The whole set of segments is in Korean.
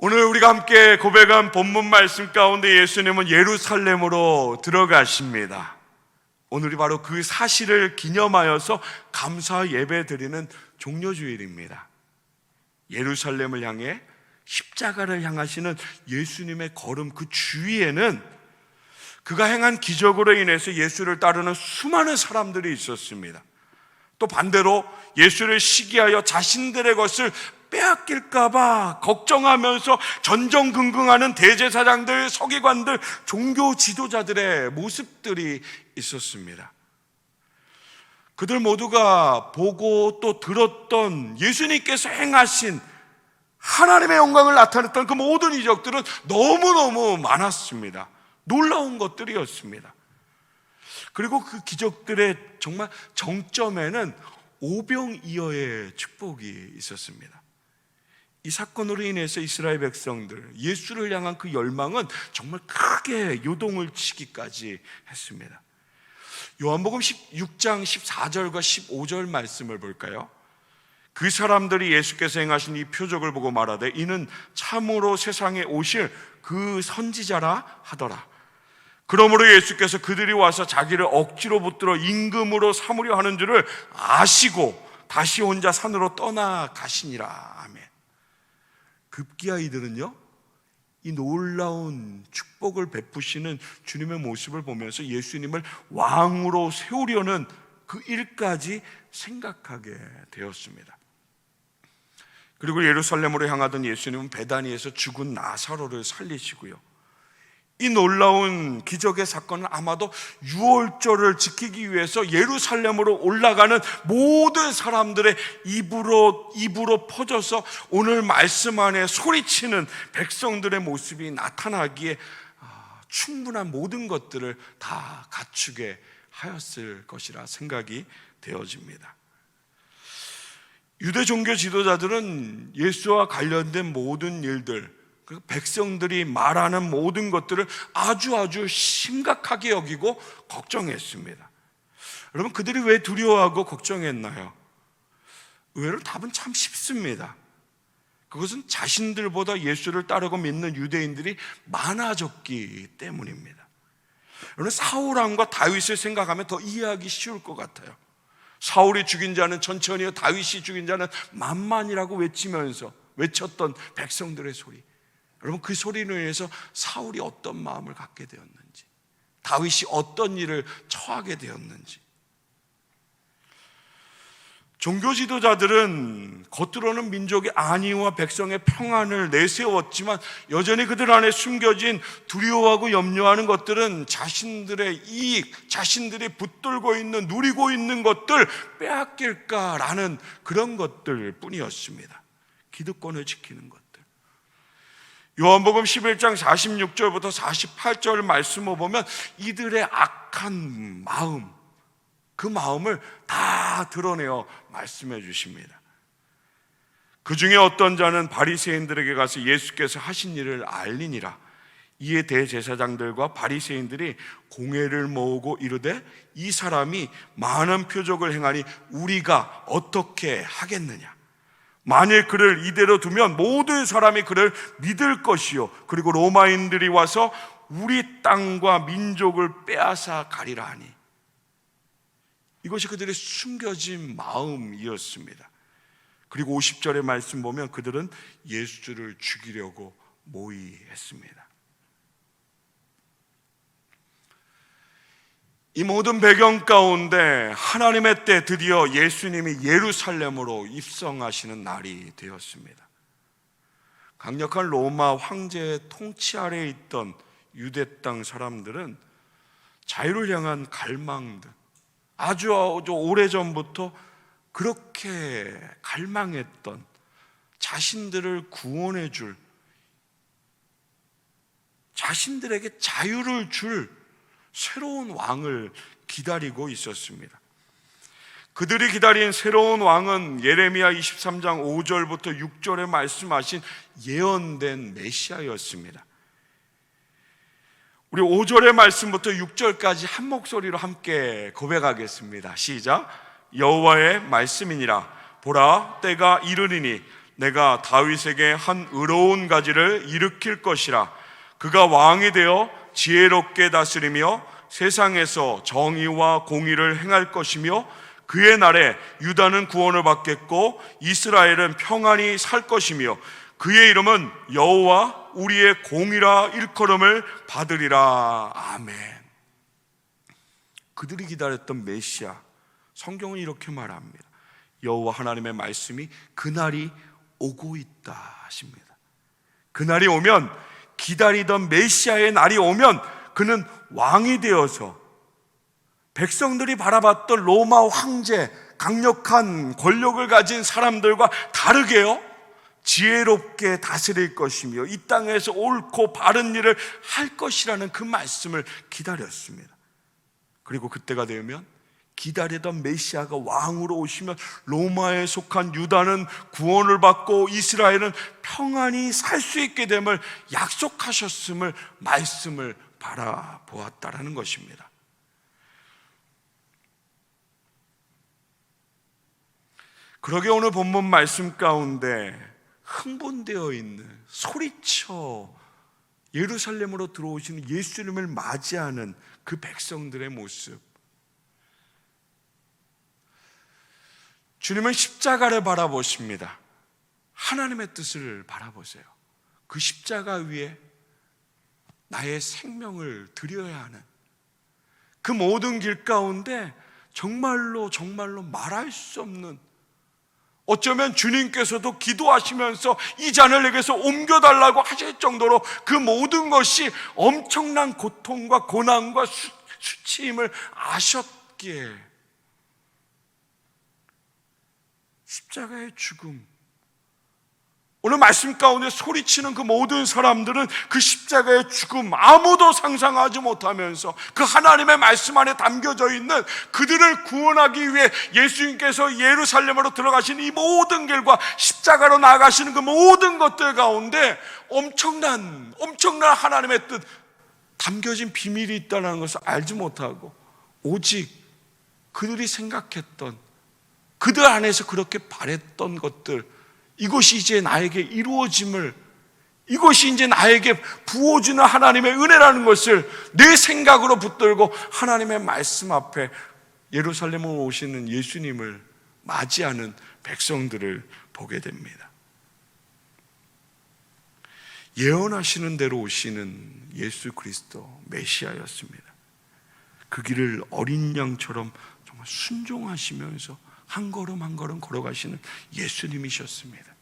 오늘 우리가 함께 고백한 본문 말씀 가운데 예수님은 예루살렘으로 들어가십니다. 오늘이 바로 그 사실을 기념하여서 감사 예배 드리는 종려주일입니다. 예루살렘을 향해 십자가를 향하시는 예수님의 걸음 그 주위에는 그가 행한 기적으로 인해서 예수를 따르는 수많은 사람들이 있었습니다. 또 반대로 예수를 시기하여 자신들의 것을 빼앗길까봐 걱정하면서 전전긍긍하는 대제사장들, 서기관들, 종교 지도자들의 모습들이 있었습니다. 그들 모두가 보고 또 들었던 예수님께서 행하신 하나님의 영광을 나타냈던 그 모든 이적들은 너무너무 많았습니다. 놀라운 것들이었습니다. 그리고 그 기적들의 정말 정점에는 오병이어의 축복이 있었습니다. 이 사건으로 인해서 이스라엘 백성들, 예수를 향한 그 열망은 정말 크게 요동을 치기까지 했습니다. 요한복음 16장 14절과 15절 말씀을 볼까요? 그 사람들이 예수께서 행하신 이 표적을 보고 말하되 이는 참으로 세상에 오실 그 선지자라 하더라. 그러므로 예수께서 그들이 와서 자기를 억지로 붙들어 임금으로 삼으려 하는 줄을 아시고 다시 혼자 산으로 떠나가시니라. 아멘. 급기야 이들은요, 이 놀라운 축복을 베푸시는 주님의 모습을 보면서 예수님을 왕으로 세우려는 그 일까지 생각하게 되었습니다. 그리고 예루살렘으로 향하던 예수님은 베다니에서 죽은 나사로를 살리시고요, 이 놀라운 기적의 사건은 아마도 유월절을 지키기 위해서 예루살렘으로 올라가는 모든 사람들의 입으로 퍼져서 오늘 말씀 안에 소리치는 백성들의 모습이 나타나기에 충분한 모든 것들을 다 갖추게 하였을 것이라 생각이 되어집니다. 유대 종교 지도자들은 예수와 관련된 모든 일들, 백성들이 말하는 모든 것들을 아주 심각하게 여기고 걱정했습니다. 여러분, 그들이 왜 두려워하고 걱정했나요? 의외로 답은 참 쉽습니다. 그것은 자신들보다 예수를 따르고 믿는 유대인들이 많아졌기 때문입니다. 여러분, 사울왕과 다윗을 생각하면 더 이해하기 쉬울 것 같아요. 사울이 죽인 자는 천천히요, 다윗이 죽인 자는 만만이라고 외쳤던 백성들의 소리. 여러분, 그 소리로 인해서 사울이 어떤 마음을 갖게 되었는지, 다윗이 어떤 일을 처하게 되었는지. 종교 지도자들은 겉으로는 민족의 안위와 백성의 평안을 내세웠지만 여전히 그들 안에 숨겨진 두려워하고 염려하는 것들은 자신들의 이익, 자신들이 붙들고 있는, 누리고 있는 것들 빼앗길까라는 그런 것들 뿐이었습니다. 기득권을 지키는 것. 요한복음 11장 46절부터 48절 말씀을 보면 이들의 악한 마음, 그 마음을 다 드러내어 말씀해 주십니다. 그 중에 어떤 자는 바리새인들에게 가서 예수께서 하신 일을 알리니라. 이에 대제사장들과 바리새인들이 공회를 모으고 이르되 이 사람이 많은 표적을 행하니 우리가 어떻게 하겠느냐. 만일 그를 이대로 두면 모든 사람이 그를 믿을 것이요, 그리고 로마인들이 와서 우리 땅과 민족을 빼앗아 가리라 하니. 이것이 그들의 숨겨진 마음이었습니다. 그리고 50절의 말씀 보면 그들은 예수를 죽이려고 모의했습니다. 이 모든 배경 가운데 하나님의 때 드디어 예수님이 예루살렘으로 입성하시는 날이 되었습니다. 강력한 로마 황제의 통치 아래에 있던 유대 땅 사람들은 자유를 향한 갈망들, 아주 오래전부터 그렇게 갈망했던, 자신들을 구원해 줄, 자신들에게 자유를 줄 새로운 왕을 기다리고 있었습니다. 그들이 기다린 새로운 왕은 예레미야 23장 5절부터 6절에 말씀하신 예언된 메시아였습니다. 우리 5절의 말씀부터 6절까지 한 목소리로 함께 고백하겠습니다. 시작. 여호와의 말씀이니라. 보라, 때가 이르리니 내가 다윗에게 한 의로운 가지를 일으킬 것이라. 그가 왕이 되어 지혜롭게 다스리며 세상에서 정의와 공의를 행할 것이며 그의 날에 유다는 구원을 받겠고 이스라엘은 평안히 살 것이며 그의 이름은 여호와 우리의 공이라 일컬음을 받으리라. 아멘. 그들이 기다렸던 메시아, 성경은 이렇게 말합니다. 여호와 하나님의 말씀이 그날이 오고 있다 하십니다. 그날이 오면, 기다리던 메시아의 날이 오면 그는 왕이 되어서 백성들이 바라봤던 로마 황제, 강력한 권력을 가진 사람들과 다르게요, 지혜롭게 다스릴 것이며 이 땅에서 옳고 바른 일을 할 것이라는 그 말씀을 기다렸습니다. 그리고 그때가 되면 기다리던 메시아가 왕으로 오시면 로마에 속한 유다는 구원을 받고 이스라엘은 평안히 살 수 있게 됨을 약속하셨음을, 말씀을 바라보았다라는 것입니다. 그러게 오늘 본문 말씀 가운데 흥분되어 있는, 소리쳐 예루살렘으로 들어오시는 예수님을 맞이하는 그 백성들의 모습, 주님은 십자가를 바라보십니다. 하나님의 뜻을 바라보세요. 그 십자가 위에 나의 생명을 드려야 하는 그 모든 길 가운데 정말로 말할 수 없는, 어쩌면 주님께서도 기도하시면서 이 잔을 내게서 옮겨달라고 하실 정도로 그 모든 것이 엄청난 고통과 고난과 수치임을 아셨기에 십자가의 죽음, 오늘 말씀 가운데 소리치는 그 모든 사람들은 그 십자가의 죽음, 아무도 상상하지 못하면서 그 하나님의 말씀 안에 담겨져 있는 그들을 구원하기 위해 예수님께서 예루살렘으로 들어가신 이 모든 길과 십자가로 나아가시는 그 모든 것들 가운데 엄청난 하나님의 뜻, 담겨진 비밀이 있다는 것을 알지 못하고 오직 그들이 생각했던, 그들 안에서 그렇게 바랬던 것들, 이것이 이제 나에게 이루어짐을, 이것이 이제 나에게 부어주는 하나님의 은혜라는 것을 내 생각으로 붙들고 하나님의 말씀 앞에 예루살렘으로 오시는 예수님을 맞이하는 백성들을 보게 됩니다. 예언하시는 대로 오시는 예수 그리스도 메시아였습니다. 그 길을 어린 양처럼 정말 순종하시면서 한 걸음 한 걸음 걸어가시는 예수님이셨습니다.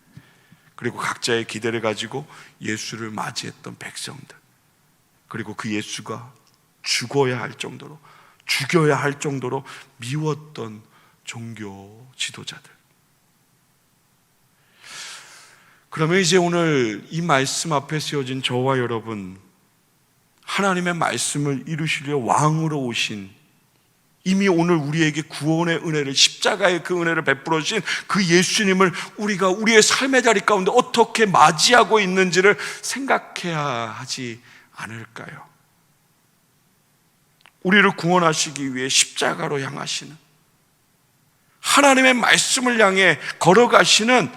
그리고 각자의 기대를 가지고 예수를 맞이했던 백성들, 그리고 그 예수가 죽어야 할 정도로, 죽여야 할 정도로 미웠던 종교 지도자들. 그러면 이제 오늘 이 말씀 앞에 세워진 저와 여러분, 하나님의 말씀을 이루시려 왕으로 오신, 이미 오늘 우리에게 구원의 은혜를, 십자가의 그 은혜를 베풀어 주신 그 예수님을 우리가 우리의 삶의 자리 가운데 어떻게 맞이하고 있는지를 생각해야 하지 않을까요? 우리를 구원하시기 위해 십자가로 향하시는, 하나님의 말씀을 향해 걸어가시는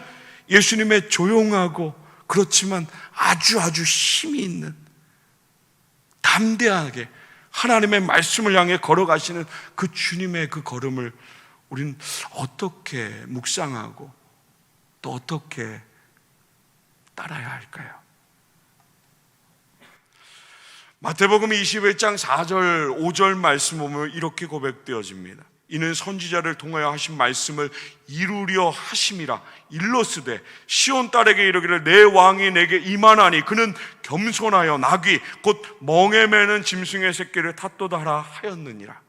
예수님의 조용하고 그렇지만 아주 힘이 있는, 담대하게 하나님의 말씀을 향해 걸어가시는 그 주님의 그 걸음을 우리는 어떻게 묵상하고 또 어떻게 따라야 할까요? 마태복음 21장 4절 5절 말씀 보면 이렇게 고백되어집니다. 이는 선지자를 통하여 하신 말씀을 이루려 하심이라. 일러스되 시온 딸에게 이르기를 내 왕이 내게 임하나니 그는 겸손하여 나귀 곧 멍에 매는 짐승의 새끼를 탓도다 하라 하였느니라.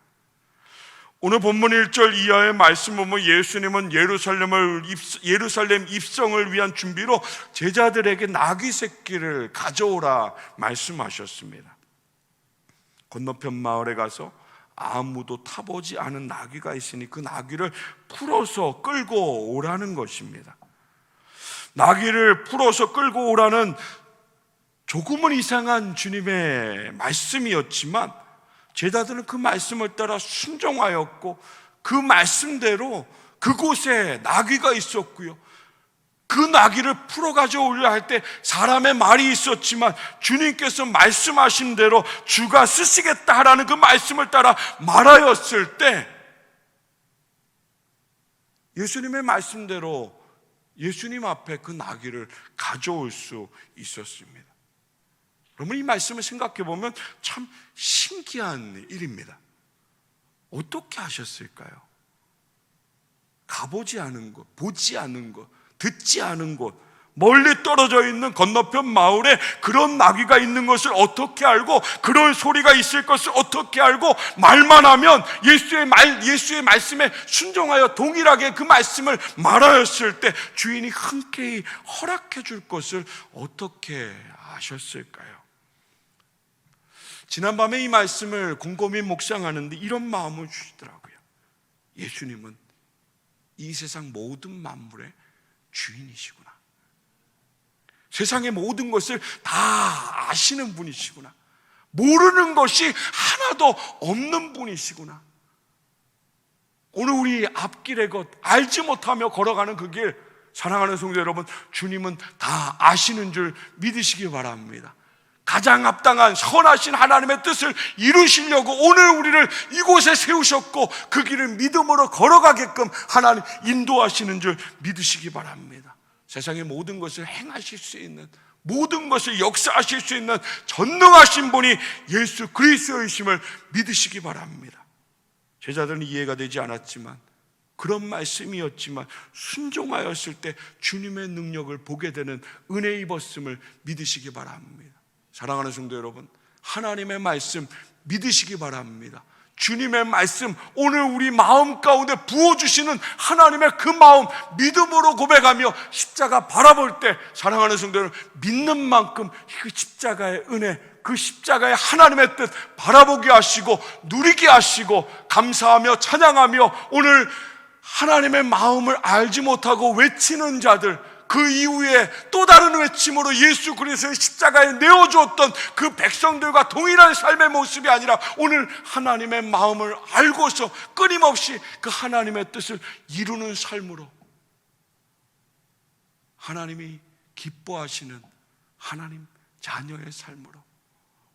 오늘 본문 1절 이하의 말씀 보면 예수님은 예루살렘 입성을 위한 준비로 제자들에게 나귀 새끼를 가져오라 말씀하셨습니다. 건너편 마을에 가서 아무도 타보지 않은 나귀가 있으니 그 나귀를 풀어서 끌고 오라는 것입니다. 나귀를 풀어서 끌고 오라는 조금은 이상한 주님의 말씀이었지만 제자들은 그 말씀을 따라 순종하였고 그 말씀대로 그곳에 나귀가 있었고요, 그 나귀를 풀어 가져오려 할 때 사람의 말이 있었지만 주님께서 말씀하신 대로 주가 쓰시겠다 하라는 그 말씀을 따라 말하였을 때 예수님의 말씀대로 예수님 앞에 그 나귀를 가져올 수 있었습니다. 여러분, 이 말씀을 생각해 보면 참 신기한 일입니다. 어떻게 하셨을까요? 가보지 않은 곳, 보지 않은 곳, 듣지 않은 곳, 멀리 떨어져 있는 건너편 마을에 그런 나귀가 있는 것을 어떻게 알고, 그런 소리가 있을 것을 어떻게 알고, 말만 하면 예수의 말씀에 순종하여 동일하게 그 말씀을 말하였을 때 주인이 흔쾌히 허락해 줄 것을 어떻게 아셨을까요? 지난밤에 이 말씀을 곰곰이 묵상하는데 이런 마음을 주시더라고요. 예수님은 이 세상 모든 만물의 주인이시구나. 세상의 모든 것을 다 아시는 분이시구나. 모르는 것이 하나도 없는 분이시구나. 오늘 우리 앞길의 것 알지 못하며 걸어가는 그 길, 사랑하는 성도 여러분, 주님은 다 아시는 줄 믿으시기 바랍니다. 가장 합당한 선하신 하나님의 뜻을 이루시려고 오늘 우리를 이곳에 세우셨고 그 길을 믿음으로 걸어가게끔 하나님 인도하시는 줄 믿으시기 바랍니다. 세상의 모든 것을 행하실 수 있는, 모든 것을 역사하실 수 있는 전능하신 분이 예수 그리스도이심을 믿으시기 바랍니다. 제자들은 이해가 되지 않았지만, 그런 말씀이었지만 순종하였을 때 주님의 능력을 보게 되는 은혜 입었음을 믿으시기 바랍니다. 사랑하는 성도 여러분, 하나님의 말씀 믿으시기 바랍니다. 주님의 말씀, 오늘 우리 마음 가운데 부어주시는 하나님의 그 마음 믿음으로 고백하며 십자가 바라볼 때, 사랑하는 성도 여러분, 믿는 만큼 그 십자가의 은혜, 그 십자가의 하나님의 뜻 바라보게 하시고 누리게 하시고 감사하며 찬양하며, 오늘 하나님의 마음을 알지 못하고 외치는 자들, 그 이후에 또 다른 외침으로 예수 그리스도의 십자가에 내어주었던 그 백성들과 동일한 삶의 모습이 아니라 오늘 하나님의 마음을 알고서 끊임없이 그 하나님의 뜻을 이루는 삶으로, 하나님이 기뻐하시는 하나님 자녀의 삶으로,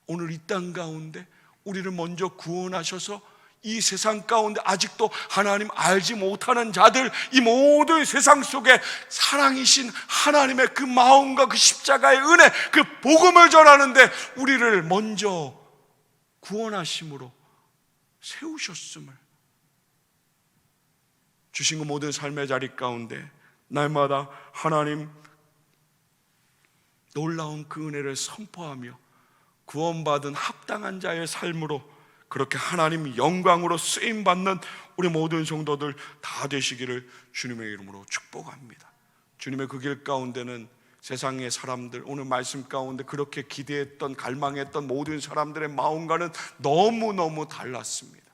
오늘 이 땅 가운데 우리를 먼저 구원하셔서 이 세상 가운데 아직도 하나님 알지 못하는 자들, 이 모든 세상 속에 사랑이신 하나님의 그 마음과 그 십자가의 은혜, 그 복음을 전하는데 우리를 먼저 구원하심으로 세우셨음을, 주신 그 모든 삶의 자리 가운데 날마다 하나님 놀라운 그 은혜를 선포하며 구원받은 합당한 자의 삶으로 그렇게 하나님 영광으로 쓰임받는 우리 모든 성도들 다 되시기를 주님의 이름으로 축복합니다. 주님의 그 길 가운데는 세상의 사람들, 오늘 말씀 가운데 그렇게 기대했던, 갈망했던 모든 사람들의 마음과는 너무너무 달랐습니다.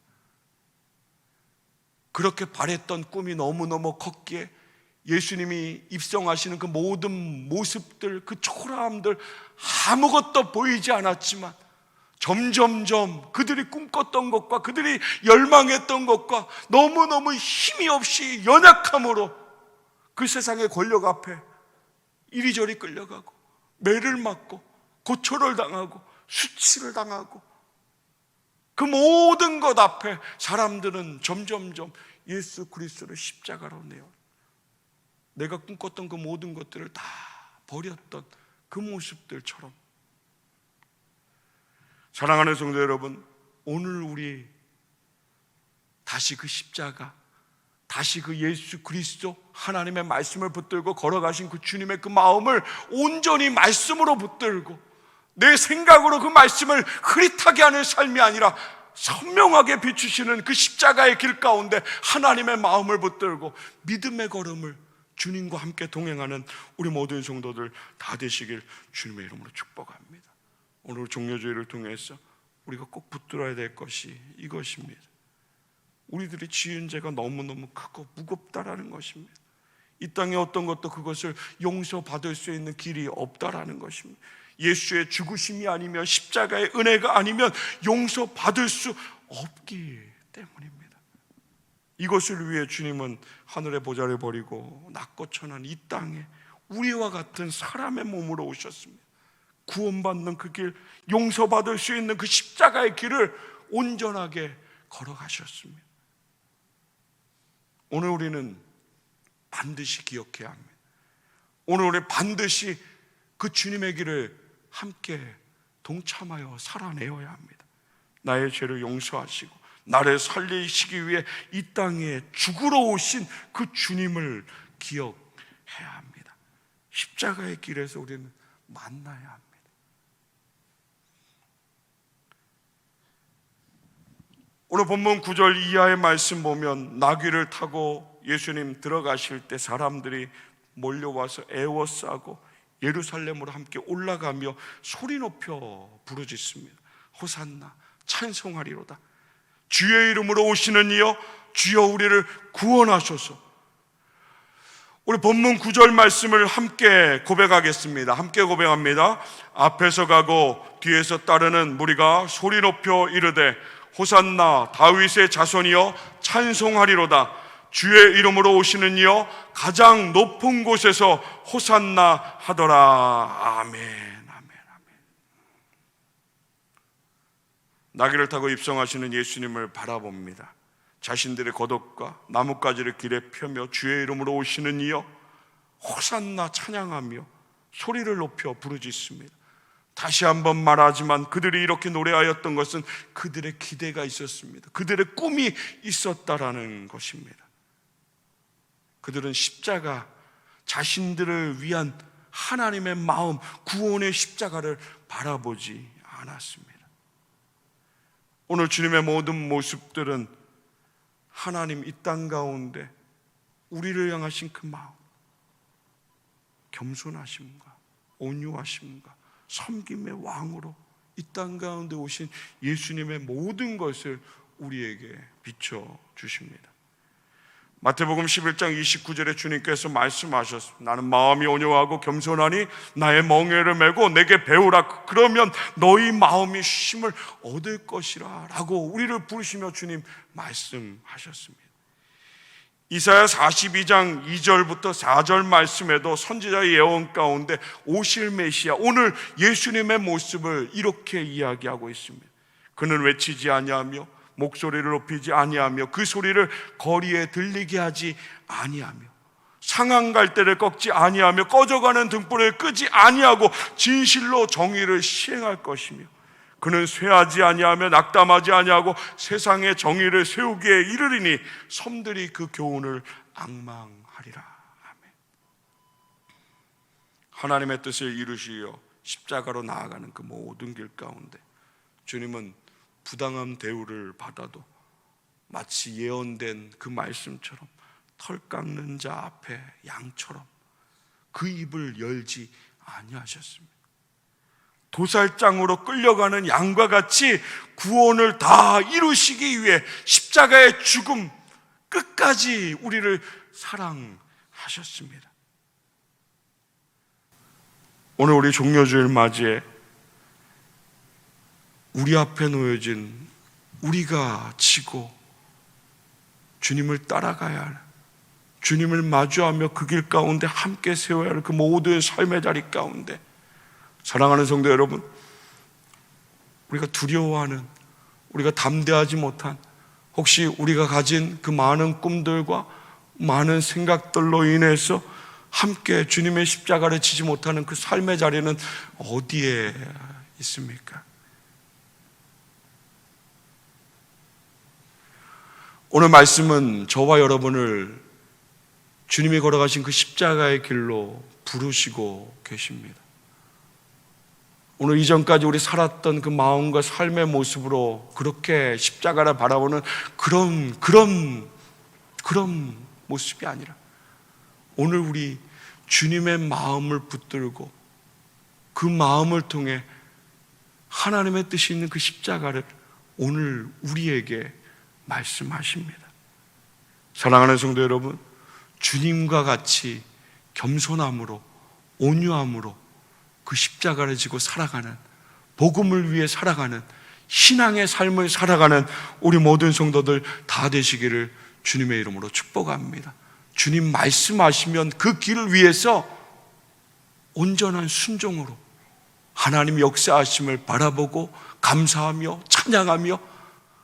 그렇게 바랬던 꿈이 너무너무 컸기에 예수님이 입성하시는 그 모든 모습들, 그 초라함들 아무것도 보이지 않았지만 점점점 그들이 꿈꿨던 것과 그들이 열망했던 것과 너무너무 힘이 없이 연약함으로 그 세상의 권력 앞에 이리저리 끌려가고 매를 맞고 고초를 당하고 수치를 당하고, 그 모든 것 앞에 사람들은 점점점 예수 그리스도를 십자가로 내어 내가 꿈꿨던 그 모든 것들을 다 버렸던 그 모습들처럼, 사랑하는 성도 여러분, 오늘 우리 다시 그 십자가, 다시 그 예수 그리스도 하나님의 말씀을 붙들고 걸어가신 그 주님의 그 마음을 온전히 말씀으로 붙들고 내 생각으로 그 말씀을 흐릿하게 하는 삶이 아니라 선명하게 비추시는 그 십자가의 길 가운데 하나님의 마음을 붙들고 믿음의 걸음을 주님과 함께 동행하는 우리 모든 성도들 다 되시길 주님의 이름으로 축복합니다. 오늘 종료주의를 통해서 우리가 꼭 붙들어야 될 것이 이것입니다. 우리들이 지은 죄가 너무너무 크고 무겁다라는 것입니다. 이 땅에 어떤 것도 그것을 용서받을 수 있는 길이 없다라는 것입니다. 예수의 죽으심이 아니면, 십자가의 은혜가 아니면 용서받을 수 없기 때문입니다. 이것을 위해 주님은 하늘의 보좌를 버리고 낮고 천한 이 땅에 우리와 같은 사람의 몸으로 오셨습니다. 구원받는 그 길, 용서받을 수 있는 그 십자가의 길을 온전하게 걸어가셨습니다. 오늘 우리는 반드시 기억해야 합니다. 오늘 우리 반드시 그 주님의 길을 함께 동참하여 살아내어야 합니다. 나의 죄를 용서하시고 나를 살리시기 위해 이 땅에 죽으러 오신 그 주님을 기억해야 합니다. 십자가의 길에서 우리는 만나야 합니다. 오늘 본문 9절 이하의 말씀 보면 나귀를 타고 예수님 들어가실 때 사람들이 몰려와서 애워싸고 예루살렘으로 함께 올라가며 소리 높여 부르짖습니다. 호산나, 찬송하리로다. 주의 이름으로 오시는 이여, 주여 우리를 구원하소서. 우리 본문 9절 말씀을 함께 고백하겠습니다. 함께 고백합니다. 앞에서 가고 뒤에서 따르는 무리가 소리 높여 이르되 호산나 다윗의 자손이여 찬송하리로다. 주의 이름으로 오시는 이여 가장 높은 곳에서 호산나 하더라. 아멘, 아멘, 아멘. 나귀를 타고 입성하시는 예수님을 바라봅니다. 자신들의 겉옷과 나뭇가지를 길에 펴며 주의 이름으로 오시는 이여 호산나 찬양하며 소리를 높여 부르짖습니다. 다시 한번 말하지만 그들이 이렇게 노래하였던 것은 그들의 기대가 있었습니다. 그들의 꿈이 있었다라는 것입니다. 그들은 십자가, 자신들을 위한 하나님의 마음, 구원의 십자가를 바라보지 않았습니다. 오늘 주님의 모든 모습들은 하나님 이 땅 가운데 우리를 향하신 그 마음, 겸손하심과 온유하심과 섬김의 왕으로 이 땅 가운데 오신 예수님의 모든 것을 우리에게 비춰주십니다. 마태복음 11장 29절에 주님께서 말씀하셨습니다. 나는 마음이 온유하고 겸손하니 나의 멍에를 메고 내게 배우라. 그러면 너희 마음이 쉼을 얻을 것이라 라고 우리를 부르시며 주님 말씀하셨습니다. 이사야 42장 2절부터 4절 말씀에도 선지자의 예언 가운데 오실 메시아, 오늘 예수님의 모습을 이렇게 이야기하고 있습니다. 그는 외치지 아니하며 목소리를 높이지 아니하며 그 소리를 거리에 들리게 하지 아니하며 상한 갈대를 꺾지 아니하며 꺼져가는 등불을 끄지 아니하고 진실로 정의를 시행할 것이며 그는 쇠하지 아니하며 낙담하지 아니하고 세상의 정의를 세우기에 이르리니 섬들이 그 교훈을 앙망하리라. 아멘. 하나님의 뜻을 이루시어 십자가로 나아가는 그 모든 길 가운데 주님은 부당한 대우를 받아도 마치 예언된 그 말씀처럼 털 깎는 자 앞에 양처럼 그 입을 열지 아니하셨습니다. 도살장으로 끌려가는 양과 같이 구원을 다 이루시기 위해 십자가의 죽음 끝까지 우리를 사랑하셨습니다. 오늘 우리 종려주일 맞이에 우리 앞에 놓여진 우리가 지고 주님을 따라가야 할, 주님을 마주하며 그 길 가운데 함께 세워야 할 그 모든 삶의 자리 가운데 사랑하는 성도 여러분, 우리가 두려워하는, 우리가 담대하지 못한, 혹시 우리가 가진 그 많은 꿈들과 많은 생각들로 인해서 함께 주님의 십자가를 지지 못하는 그 삶의 자리는 어디에 있습니까? 오늘 말씀은 저와 여러분을 주님이 걸어가신 그 십자가의 길로 부르시고 계십니다. 오늘 이전까지 우리 살았던 그 마음과 삶의 모습으로 그렇게 십자가를 바라보는 그런 모습이 아니라 오늘 우리 주님의 마음을 붙들고 그 마음을 통해 하나님의 뜻이 있는 그 십자가를 오늘 우리에게 말씀하십니다. 사랑하는 성도 여러분, 주님과 같이 겸손함으로 온유함으로 그 십자가를 지고 살아가는, 복음을 위해 살아가는 신앙의 삶을 살아가는 우리 모든 성도들 다 되시기를 주님의 이름으로 축복합니다. 주님 말씀하시면 그 길을 위해서 온전한 순종으로 하나님 역사하심을 바라보고 감사하며 찬양하며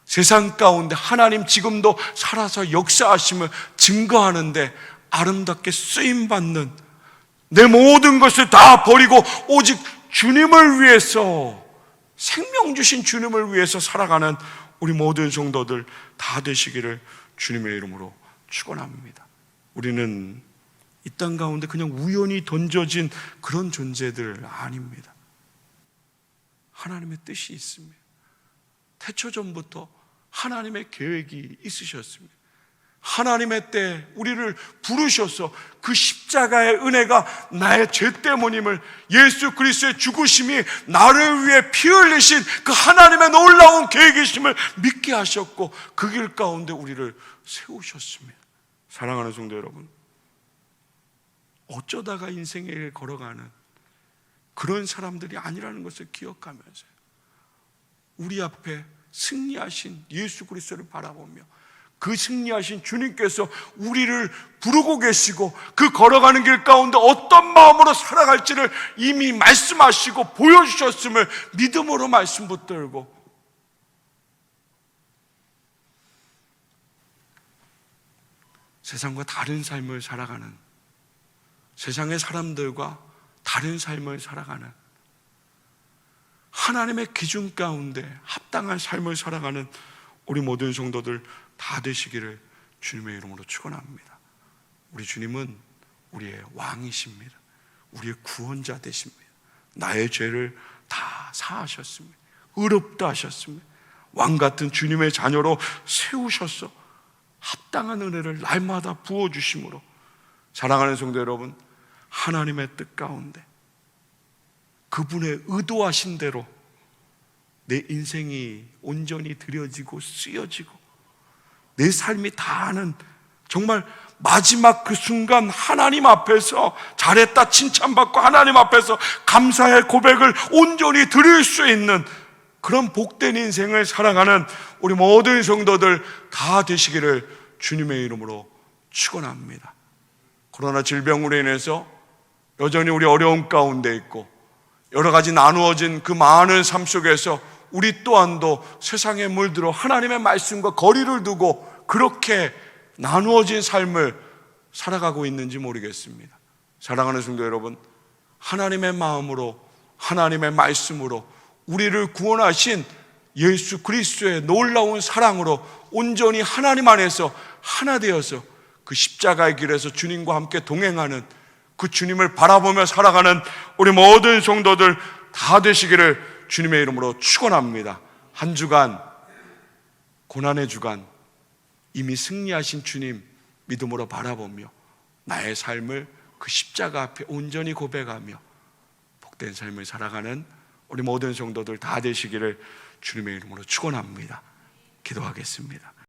세상 가운데 하나님 지금도 살아서 역사하심을 증거하는데 아름답게 쓰임받는, 내 모든 것을 다 버리고 오직 주님을 위해서, 생명 주신 주님을 위해서 살아가는 우리 모든 성도들 다 되시기를 주님의 이름으로 축원합니다. 우리는 이 땅 가운데 그냥 우연히 던져진 그런 존재들 아닙니다. 하나님의 뜻이 있습니다. 태초전부터 하나님의 계획이 있으셨습니다. 하나님의 때 우리를 부르셔서 그 십자가의 은혜가 나의 죄 때문임을, 예수 그리스도의 죽으심이 나를 위해 피 흘리신 그 하나님의 놀라운 계획이심을 믿게 하셨고 그 길 가운데 우리를 세우셨습니다. 사랑하는 성도 여러분, 어쩌다가 인생의 길을 걸어가는 그런 사람들이 아니라는 것을 기억하면서 우리 앞에 승리하신 예수 그리스도를 바라보며 그 승리하신 주님께서 우리를 부르고 계시고 그 걸어가는 길 가운데 어떤 마음으로 살아갈지를 이미 말씀하시고 보여주셨음을 믿음으로 말씀 붙들고 세상과 다른 삶을 살아가는, 세상의 사람들과 다른 삶을 살아가는, 하나님의 기준 가운데 합당한 삶을 살아가는 우리 모든 성도들 다 되시기를 주님의 이름으로 축원합니다. 우리 주님은 우리의 왕이십니다. 우리의 구원자 되십니다. 나의 죄를 다 사하셨습니다. 의롭다 하셨습니다. 왕 같은 주님의 자녀로 세우셔서 합당한 은혜를 날마다 부어주심으로, 사랑하는 성도 여러분, 하나님의 뜻 가운데 그분의 의도하신 대로 내 인생이 온전히 드려지고 쓰여지고 내 삶이 다하는 정말 마지막 그 순간 하나님 앞에서 잘했다 칭찬받고 하나님 앞에서 감사의 고백을 온전히 드릴 수 있는 그런 복된 인생을 살아가는 우리 모든 성도들 다 되시기를 주님의 이름으로 축원합니다. 코로나 질병으로 인해서 여전히 우리 어려움 가운데 있고 여러 가지 나누어진 그 많은 삶 속에서 우리 또한도 세상에 물들어 하나님의 말씀과 거리를 두고 그렇게 나누어진 삶을 살아가고 있는지 모르겠습니다. 사랑하는 성도 여러분, 하나님의 마음으로 하나님의 말씀으로 우리를 구원하신 예수 그리스도의 놀라운 사랑으로 온전히 하나님 안에서 하나 되어서 그 십자가의 길에서 주님과 함께 동행하는, 그 주님을 바라보며 살아가는 우리 모든 성도들 다 되시기를 주님의 이름으로 축원합니다. 한 주간, 고난의 주간 이미 승리하신 주님 믿음으로 바라보며 나의 삶을 그 십자가 앞에 온전히 고백하며 복된 삶을 살아가는 우리 모든 성도들 다 되시기를 주님의 이름으로 축원합니다. 기도하겠습니다.